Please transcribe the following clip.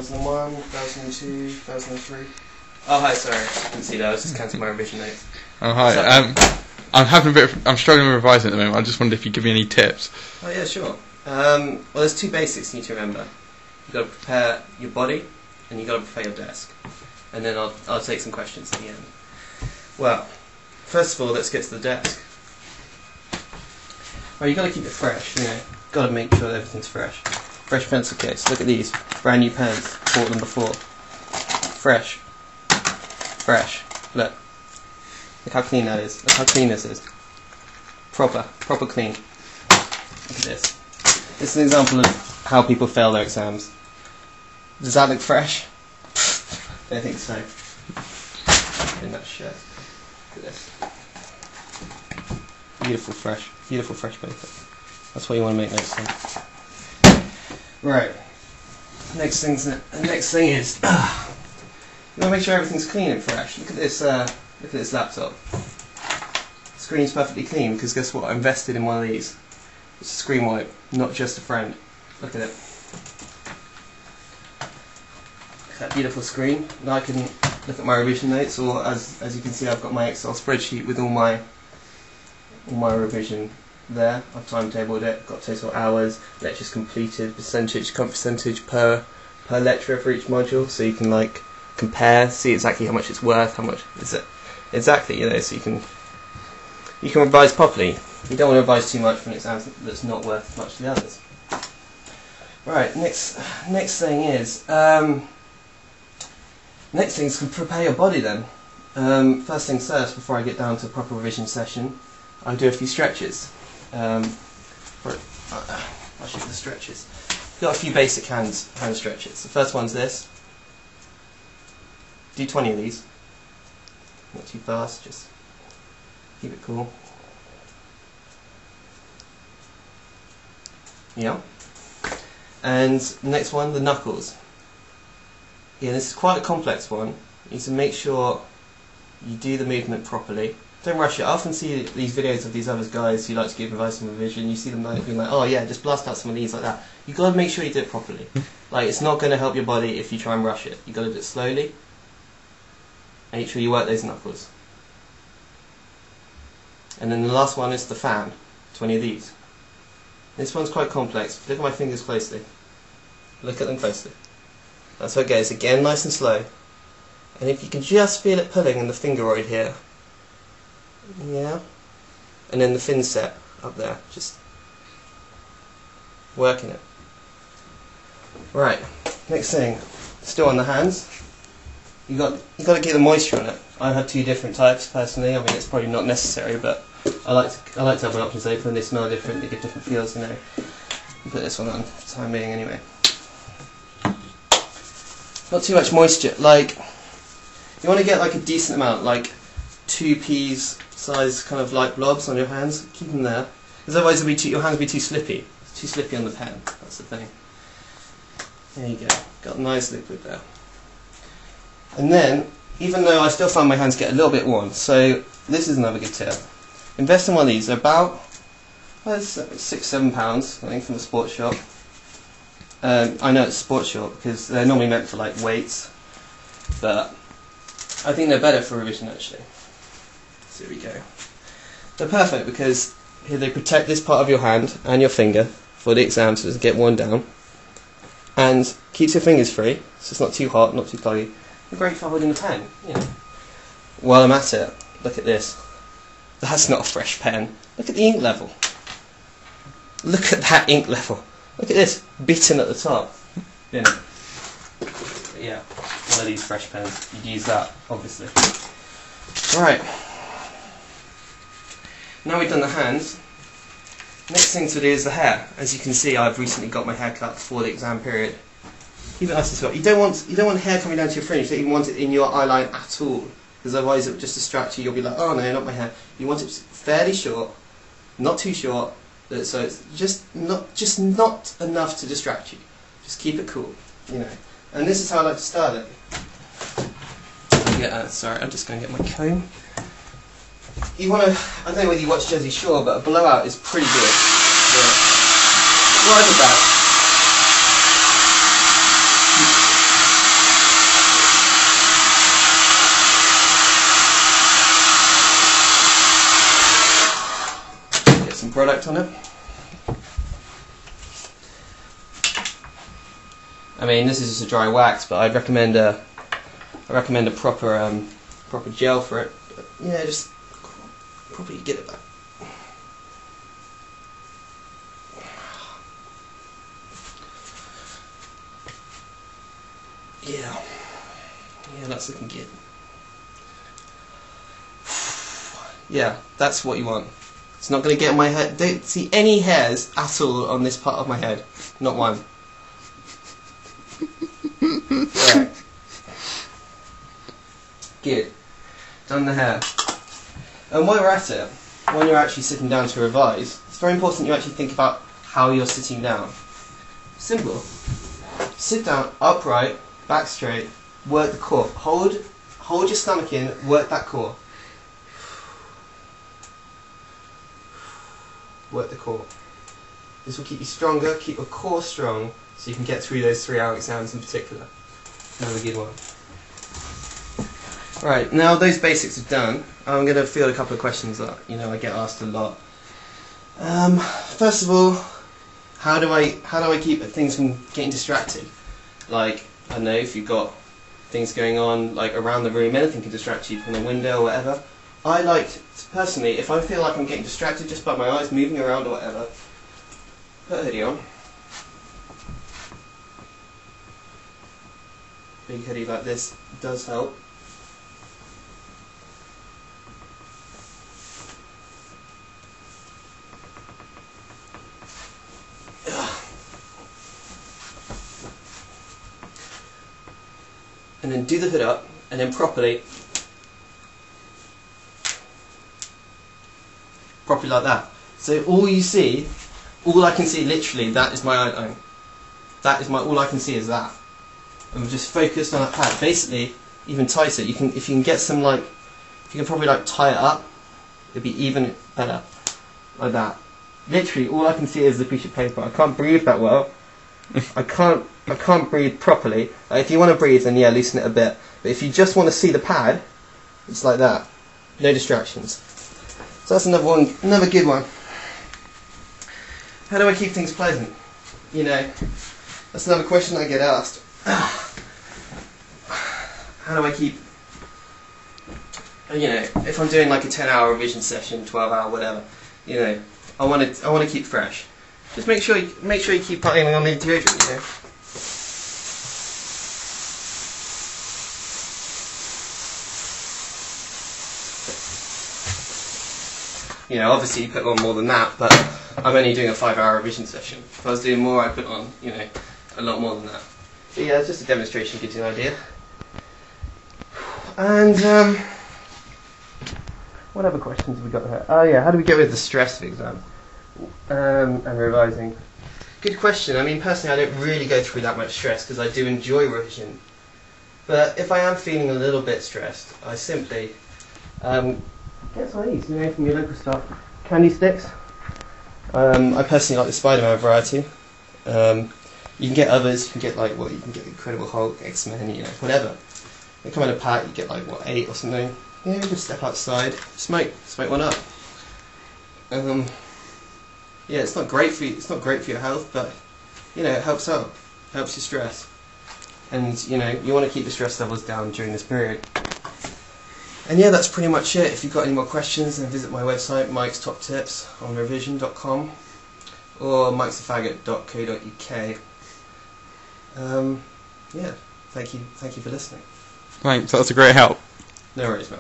2001, 2002, 2003. Oh, hi, sorry. I didn't see that. I was just counting my revision notes. Oh, hi. I'm struggling with revising at the moment. I just wondered if you'd give me any tips. Oh, yeah, sure. Well, there's two basics you need to remember. You've got to prepare your body, and you've got to prepare your desk. And then I'll take some questions at the end. Well, first of all, let's get to the desk. Well, you've got to keep it fresh, you know. Got to make sure that everything's fresh. Fresh pencil case. Look at these. Brand new pens. Bought them before. Fresh. Fresh. Look. Look how clean that is. Look how clean this is. Proper clean. Look at this. This is an example of how people fail their exams. Does that look fresh? I don't think so. In that shirt. Look at this. Beautiful fresh paper. That's what you want to make notes on. Right. Next thing is you want to make sure everything's clean and fresh. Look at this. Look at this laptop. The screen's perfectly clean because guess what? I invested in one of these. It's a screen wipe, not just a friend. Look at it. Look at that beautiful screen. Now I can look at my revision notes, or as you can see, I've got my Excel spreadsheet with all my revision there. I've timetabled it, got total hours, lectures completed, percentage per lecturer for each module, so you can like compare, see exactly how much it's worth, how much is it exactly, you know, so you can revise properly. You don't want to revise too much for an exam that's not worth much to the others. Right, next thing is prepare your body then. First things first, before I get down to a proper revision session, I'll do a few stretches. I'll show you the stretches. Got a few basic hand stretches. The first one's this. Do 20 of these. Not too fast, just keep it cool. Yeah. And the next one, the knuckles. Yeah, this is quite a complex one. You need to make sure you do the movement properly. Don't rush it. I often see these videos of these other guys who like to give advice on revision. You see them like being like, oh yeah, just blast out some of these like that. You've got to make sure you do it properly. Like, it's not going to help your body if you try and rush it. You've got to do it slowly. Make sure you work those knuckles. And then the last one is the fan. 20 of these. This one's quite complex. Look at my fingers closely. Look at them closely. That's how it goes. Again, nice and slow. And if you can just feel it pulling in the fingeroid here. Yeah. And then the fin set up there. Just working it. Right. Next thing. Still on the hands. You got to get the moisture on it. I have two different types personally. I mean, it's probably not necessary, but I like to have my options open. They smell different. They give different feels. You know. Put this one on for the time being, anyway. Not too much moisture. Like, you want to get like a decent amount, like 2 peas size kind of light blobs on your hands. Keep them there, because otherwise your hands will be too slippy. It's too slippy on the pen. That's the thing. There you go. Got a nice liquid there. And then, even though I still find my hands get a little bit warm, so this is another good tip. Invest in one of these. They're about £6-7, I think, from the sports shop. I know it's a sports shop because they're normally meant for like weights, but I think they're better for revision actually. So here we go. They're perfect because here they protect this part of your hand and your finger for the exam so it doesn't get worn down, and keeps your fingers free, so it's not too hot, not too cloggy. They're great for holding the pen, you know. While I'm at it, look at this. That's not a fresh pen. Look at the ink level. Look at that ink level. Look at this, bitten at the top. You know. Yeah, one of these fresh pens. You'd use that, obviously. Right. Now we've done the hands. Next thing to do is the hair. As you can see, I've recently got my hair cut for the exam period. Keep it nice and short. You don't want hair coming down to your fringe. You don't even want it in your eyeline at all, because otherwise it will just distract you. You'll be like, oh no, not my hair. You want it fairly short, not too short, so it's just not enough to distract you. Just keep it cool, you know. And this is how I like to style it. Sorry, I'm just going to get my comb. You want to, I don't know whether you watch Jersey Shore, but a blowout is pretty good. Yeah. What I did that. product on it. I mean, this is just a dry wax, but I'd recommend a proper proper gel for it. But, yeah, just properly get it back. Yeah, that's looking good. Yeah, that's what you want. It's not going to get in my head. Don't see any hairs at all on this part of my head. Not one. Right. Good. Done the hair. And while you're at it, when you're actually sitting down to revise, it's very important you actually think about how you're sitting down. Simple. Sit down upright, back straight, work the core. Hold your stomach in, work that core. Work the core. This will keep you stronger, keep your core strong, so you can get through those 3-hour exams in particular. Another good one. Right, now those basics are done, I'm going to field a couple of questions that I get asked a lot. First of all, how do I keep things from getting distracted? Like, I don't know, if you've got things going on like around the room, anything can distract you from the window or whatever. I like, personally, if I feel like I'm getting distracted just by my eyes moving around or whatever, put a hoodie on. Big hoodie like this does help. And then do the hood up, and then properly like that. So all I can see literally, that is my outline. That is all I can see is that. I'm just focused on that pad. Basically, even tighter, if you can get some if you can probably tie it up, it'd be even better. Like that. Literally all I can see is the piece of paper. I can't breathe that well. I can't breathe properly. If you want to breathe, then yeah, loosen it a bit. But if you just want to see the pad, it's like that. No distractions. So that's another good one. How do I keep things pleasant? That's another question I get asked. How do I keep, if I'm doing like a 10-hour revision session, 12-hour, whatever, I want to keep fresh. Just make sure you keep putting on the deodorant, obviously you put on more than that, but I'm only doing a 5-hour revision session. If I was doing more, I'd put on, a lot more than that. But yeah, it's just a demonstration, gives you an idea. And what other questions have we got here? Oh yeah, how do we get rid of the stress of the exam? And revising. Good question. I mean, personally, I don't really go through that much stress because I do enjoy revision. But if I am feeling a little bit stressed, I simply get some of these, from your local store. Candy sticks. I personally like the Spider-Man variety. You can get others. You can get you can get Incredible Hulk, X-Men, whatever. They come in a pack. You get 8 or something. Yeah, you just step outside, smoke one up. Yeah, it's not great for you. It's not great for your health, but it helps out. Helps your stress, and you want to keep the stress levels down during this period. And yeah, that's pretty much it. If you've got any more questions, then visit my website, Mike's Top Tips on revision.com or mikesthefaggot.co.uk. Yeah, thank you for listening. Thanks, that was a great help. No worries, man.